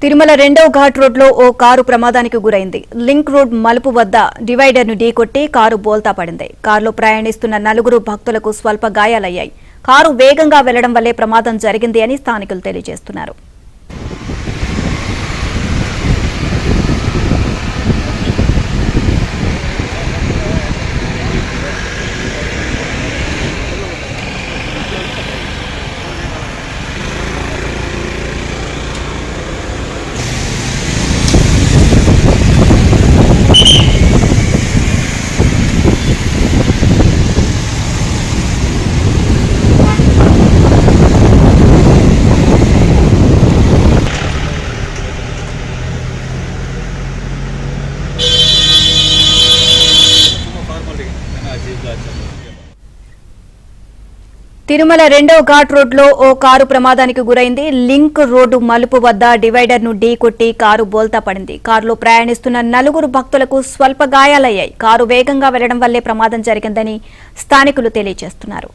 తిరుమల రెండవ ఘాట్ రోడ్లో ఓ కారు ప్రమాదానికి గురైంది. లింక్ రోడ్ మలుపు వద్ద డివైడర్ను ఢీకొట్టి కారు బోల్తా పడింది. కారులో ప్రయాణిస్తున్న 4 భక్తులకు స్వల్ప గాయాలయ్యాయి. కారు వేగంగా వెళ్లడం వల్లే ప్రమాదం జరిగింది అని స్థానికులు తెలియజేస్తున్నారు. తిరుమల రెండవ ఘాట్ రోడ్లో ఓ కారు ప్రమాదానికి గురైంది. లింక్ రోడ్డు మలుపు వద్ద డివైడర్ను ఢీకొట్టి కారు బోల్తా పడింది. కారులో ప్రయాణిస్తున్న 4 భక్తులకు స్వల్ప గాయాలయ్యాయి. కారు వేగంగా వెళ్లడం వల్లే ప్రమాదం జరిగిందని స్థానికులు తెలియజేస్తున్నారు.